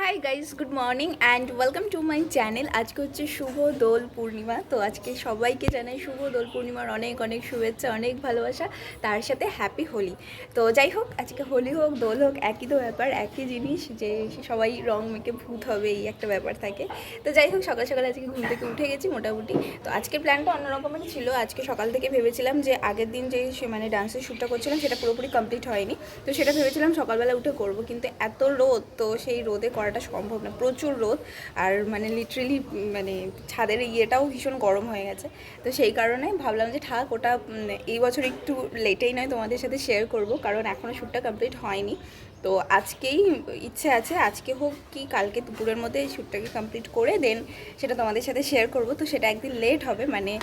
Hi guys, good morning and welcome to my channel. আজকে হচ্ছে শুভ দোল পূর্ণিমা। তো আজকে সবাইকে জানাই শুভ দোল পূর্ণিমার অনেক অনেক শুভেচ্ছা, অনেক ভালোবাসা, তার সাথে হ্যাপি হোলি। তো যাই হোক, আজকে হোলি হোক দোল হোক একই তো ব্যাপার, একই জিনিস, যে সবাই রং মেখে ভূত হবে এই একটা ব্যাপার থাকে। তো যাই হোক, সকাল সকাল আজকে ঘুম থেকে উঠে গেছি মোটামুটি। তো আজকের প্ল্যানটা অন্যরকমের ছিল। আজকে সকাল থেকে ভেবেছিলাম যে আগের দিন যে মানে ডান্সের শ্যুটটা করছিলাম সেটা পুরোপুরি কমপ্লিট হয়নি, তো সেটা ভেবেছিলাম সকালবেলা উঠে করব, কিন্তু এত রোদ, তো সেই রোদে করাটা সম্ভব না, প্রচুর রোদ। আর মানে লিটারেলি মানে ছাদের ইয়েটাও ভীষণ গরম হয়ে গেছে। তো সেই কারণে ভাবলাম যে থাক, ওটা এই বছর একটু লেটেই নয় তোমাদের সাথে শেয়ার করব, কারণ এখনও শ্যুটটা কমপ্লিট হয়নি। তো আজকেই ইচ্ছে আছে, আজকে হোক কি কালকে দুপুরের মধ্যে এই শ্যুটটাকে কমপ্লিট করে দেন সেটা তোমাদের সাথে শেয়ার করব। তো সেটা একদিন লেট হবে, মানে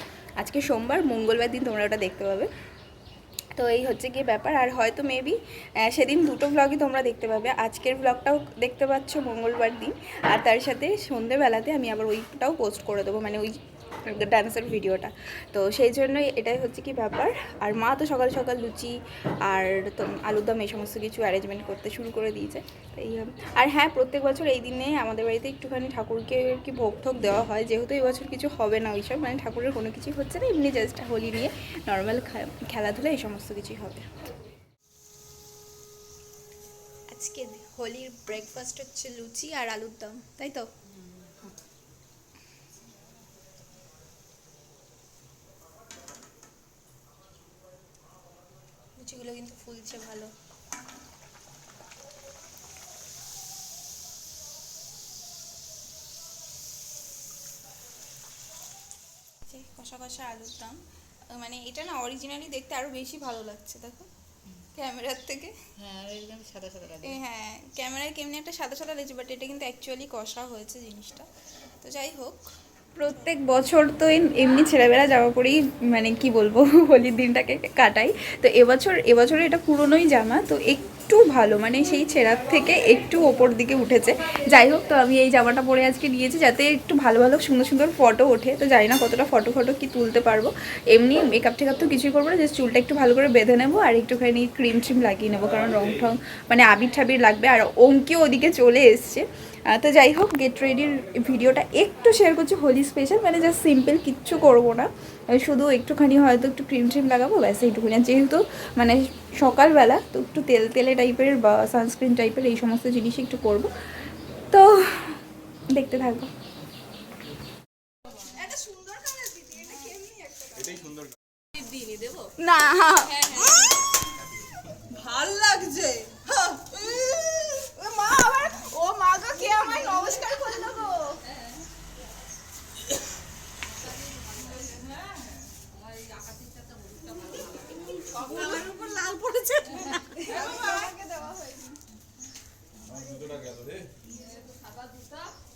আজকে সোমবার, মঙ্গলবার দিন তোমরা ওটা দেখতে পাবে। তো এই হচ্ছে গিয়ে ব্যাপার। আর হয়তো মেবি সেদিন দুটো ব্লগই তোমরা দেখতে পাবে, আজকের ব্লগটাও দেখতে পাচ্ছ মঙ্গলবার দিন, আর তার সাথে সন্ধ্যেবেলাতে আমি আবার ওইটাও পোস্ট করে দেবো, মানে ওই ডান্সের ভিডিওটা। তো সেই জন্যই এটাই হচ্ছে কি ব্যাপার। আর মা তো সকাল সকাল লুচি আর তো আলুর দম এই সমস্ত কিছু অ্যারেঞ্জমেন্ট করতে শুরু করে দিয়েছে। এই আর হ্যাঁ, প্রত্যেক বছর এই দিনে আমাদের বাড়িতে একটুখানি ঠাকুরকে কি ভোগ ঠোক দেওয়া হয়, যেহেতু এই বছর কিছু হবে না ওইসব, মানে ঠাকুরের কোনো কিছুই হচ্ছে না, এমনি জাস্ট হোলি নিয়ে নর্মাল খেলাধুলা এই সমস্ত কিছুই হবে। আজকে হোলির ব্রেকফাস্ট হচ্ছে লুচি আর আলুর দম, তাই তো? লুচিগুলো কিন্তু ফুলছে ভালো। কষা কষা আলুর দম, মানে এটা না অরিজিনালি দেখতে আরো বেশি ভালো লাগছে, দেখো ক্যামেরার থেকে। হ্যাঁ, আর এরকম সাদা সাদা লাগে। হ্যাঁ, ক্যামেরায় কেমনি একটা সাদা সাদা লাগছে, বাট এটা কিন্তু অ্যাকচুয়ালি কষা হয়েছে জিনিসটা। তো যাই হোক, প্রত্যেক বছর তো এমনি ছেলেবেলা জামা পরেই মানে কি বলবো হোলির দিনটাকে কাটাই। তো এবছরে এটা পুরনোই জামা, তো একটু ভালো, মানে সেই ছেঁড়ার থেকে একটু ওপর দিকে উঠেছে। যাই হোক, তো আমি এই জামাটা পরে আজকে নিয়েছি যাতে একটু ভালো ভালো সুন্দর সুন্দর ফটো ওঠে। তো জানি না কতটা ফটো কি তুলতে পারবো। এমনি মেকআপ টেকআপ তো কিছুই করবো না, জাস্ট চুলটা একটু ভালো করে বেঁধে নেবো আর একটুখানি ক্রিম ট্রিম লাগিয়ে নেবো, কারণ রং ঠং মানে আবির ঠাবির লাগবে। আর অঙ্কিও ওদিকে চলে এসছে। তো যাই হোক, গেট রেডির ভিডিওটা একটু শেয়ার করছি হোলি স্পেশাল, মানে জাস্ট সিম্পল, কিচ্ছু করবো না, শুধু একটুখানি হয়তো একটু ক্রিম ট্রিম লাগাবো, ব্যাস এইটুকুনি। যেহেতু মানে সকালবেলা, তো একটু তেল তেলে টাইপের বা সানস্ক্রিন টাইপের এই সমস্ত জিনিস একটু করব। তো দেখতে থাকবো। না, ভাল লাগছে। মা আবার, ও মা গো, কে আমায় নমস্কার করলো গো। আমার উপর লাল পড়েছে।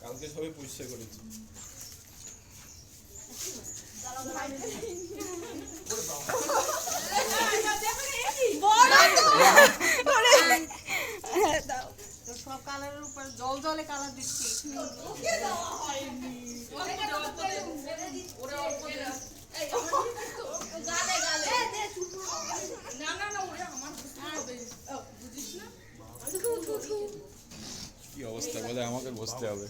কালকে সবাই পরিষ্কার করেছি। সব কালারের উপর জল জলে কালার দিচ্ছি। কি অবস্থা বলে, আমাকে বসতে হবে।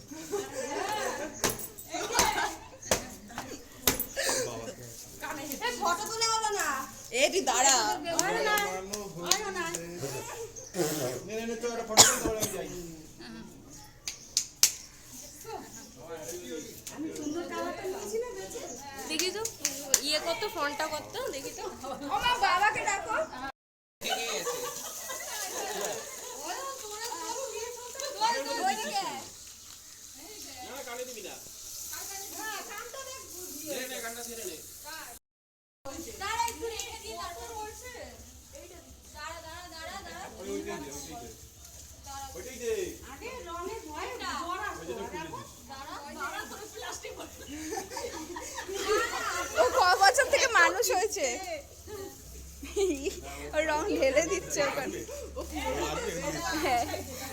ফটো তুলে হলো না, এটি দাঁড়া। দেখি তো ইয়ে কত ফোনটা কত দেখি তো। আমার বাবাকে ডাকো। ও ক বছর থেকে মানুষ হয়েছে, রং ঢেলে দিচ্ছে ওখানে। হ্যাঁ,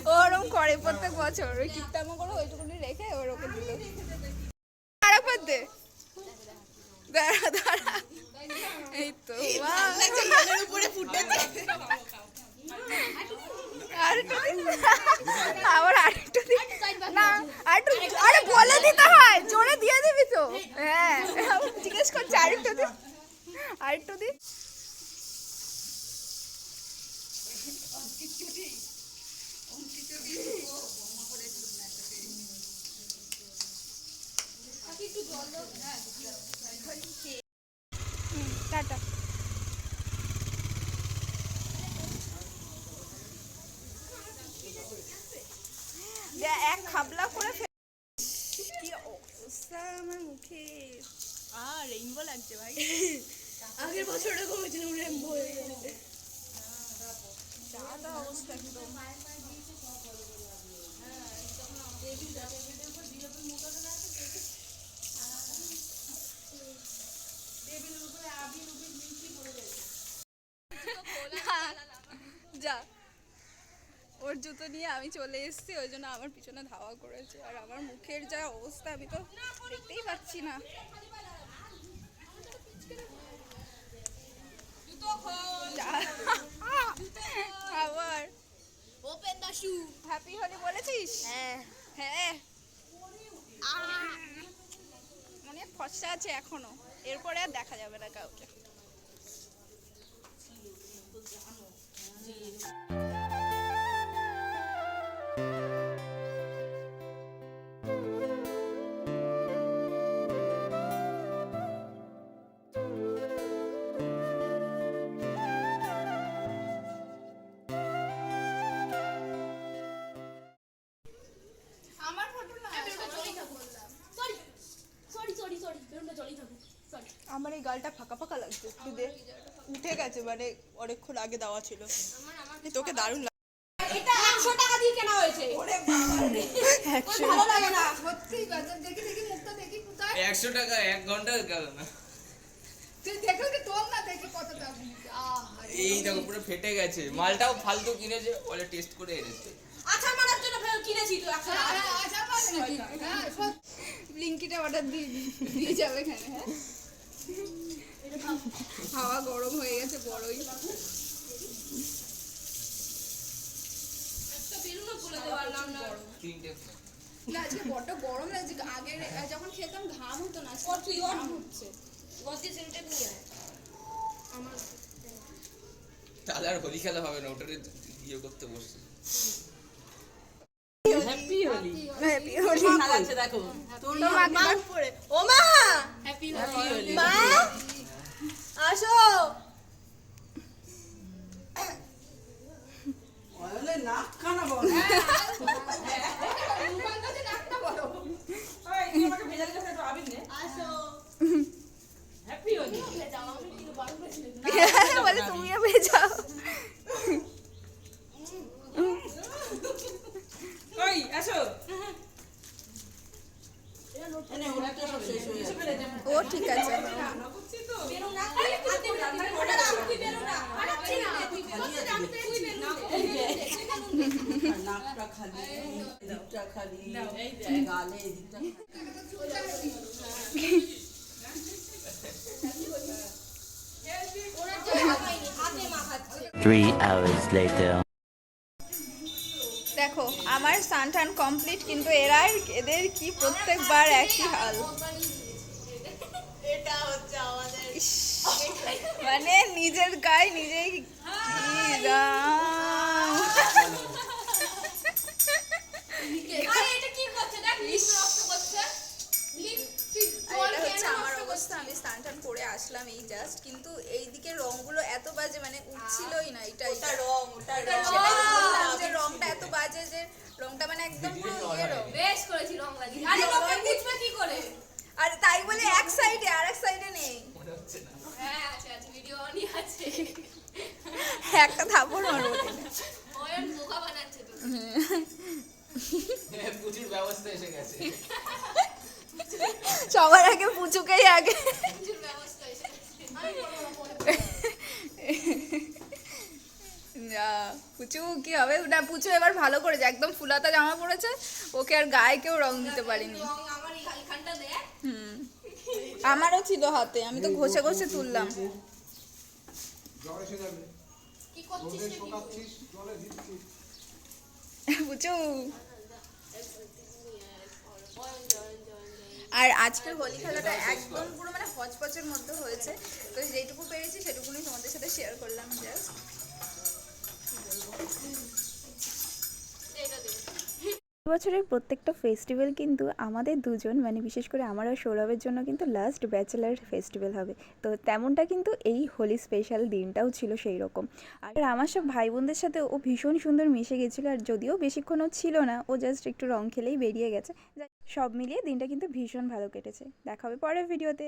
ও ওরকম করে প্রত্যেক বছর, ওই কিপটামো করে ওইটুকুনি রেখে ওর ওকে দিল। আরেকবার দে, দাঁড়া দাঁড়া, এই তো উপরে ফুটেছে। আর আবার আরেকটু টাটা। এক খাবলা করে কি অবস্থা আমার মুখে। রেইনবো লাগছে ভাই। আগের বছর এরকম হয়েছিল, রেইনবো হয়ে গেছে। যা অবস্থা একদম। যা, ওর জুতো নিয়ে আমি চলে এসেছি, ওই জন্য আমার পিছনে ধাওয়া করেছে। আর আমার মুখের যা অবস্থা আমি তো দেখতেই পাচ্ছি না। আবার open the shoe. Happy Holi বলেছিস? হ্যাঁ হ্যাঁ, অনেক ফর্সা আছে এখনো, এরপরে আর দেখা যাবে না কাউকে। আমার ফটো না, আমার এই গালটা ফাঁকা ফাঁকা লাগছে, একটু দে। উঠে গেছে, মানে অনেকক্ষণ আগে দেওয়া ছিল। তোকে দারুণ লাগে। এটা 100 টাকা দিয়ে কেনা হয়েছে। ওরে বাবা রে, ভালো লাগে না। সত্যি গজব। দেখি দেখি মুখটা দেখি কোথায়। 100 টাকা 1 ঘন্টা গেল না। তুই দেখো কি তোর না দেখি কতটা। এই দেখো পুরো ফেটে গেছে। মালটাও ফালতু কিনেছে, বলে টেস্ট করে এনেছে। আচ্ছা মারার জন্য ফের কিনেছি তো 100 টাকা। আচ্ছা মানে নাকি? হ্যাঁ, ব্লিঙ্কিটা অর্ডার দিয়ে যাবে এখানে। হ্যাঁ, হাওয়া গরম হয়ে গেছে বড়ই। একটা বেলুনও খুলে পারলাম না। 3টে না, আজকে বড্ড গরম লাগছে। আগে যখন খেতাম ঘাম হতো না, আজকে তুই ঘাম হচ্ছে। গদি সেন্টার নিয়ে আয়। আমার তাহলে আর হোলি খেলা হবে না, ওটারে ইয়ে করতে বসছে। হ্যাপি হোলি চালাচ্ছে দেখো। তোমাকে পড়ে ও মা হ্যাপি হোলি মা আসো। বলে তুমিও ভেজাও। ও ঠিক আছে। Three hours later. দেখো আমার স্নান টান কমপ্লিট, কিন্তু এদের কি প্রত্যেকবার একই হাল। এটা হচ্ছে আমাদের ইস, মানে নিজের গায়ে নিজেই কি দাম। আরে এটা কি করছে দেখ লিপ নষ্ট করছে লিপ আর এটা হচ্ছে আমার অবস্থা। আমি স্নান টান করে আসলাম এই জাস্ট, কিন্তু এই দিকে রংগুলো এত বাজে, মানে উঠছিলই না। এটা সেটাই বললাম যে রংটা এত বাজে, যে রংটা মানে একদম পুরো ইয়ে রং। বেশ করেছি রং লাগিয়ে। আরে তোকে বুঝবে কি করে? আর তাই বলে এক সাইডে, আর এক সাইডে নেই। মনে হচ্ছে না। হ্যাঁ আছে আছে ভিডিও অনই আছে। একটা থাপড় মারবো। ওর বোকা বানাচ্ছে তো। প্রচুর ব্যবস্থা এসে গেছে। সবার আগে পুচুকেই আগে। প্রচুর ব্যবস্থা এসে আমি পুচু কি হবে না, পুচু এবার ভালো করেছে, একদম ফুলাতা জামা পড়েছে, ওকে আর গায়ে কেউ রং দিতে পারিনি। রং আমার এইখানটা দেখ। আমারও ছিল হাতে, আমি তো ঘষে ঘষে তুললাম। কি করছিস রে পুচু। আর আজকের হোলি খেলাটা একদম পুরো মানে হচপচের মধ্যে হয়েছে। তো যেটুকু পেরেছি সেটুকুনি তোমাদের সাথে শেয়ার করলাম জাস্ট। এটা দে বছরের প্রত্যেকটা ফেস্টিভ্যাল কিন্তু আমাদের দুজন মানে বিশেষ করে আমার আর সৌরভের জন্য কিন্তু লাস্ট ব্যাচেলার ফেস্টিভ্যাল হবে। তো তেমনটা কিন্তু এই হোলি স্পেশাল দিনটাও ছিল সেই রকম। আর আমার সব ভাই বোনদের সাথে ও ভীষণ সুন্দর মিশে গেছিলো, আর যদিও বেশিক্ষণও ছিল না, ও জাস্ট একটু রং খেলেই বেরিয়ে গেছে। সব মিলিয়ে দিনটা কিন্তু ভীষণ ভালো কেটেছে। দেখা হবে পরের ভিডিওতে।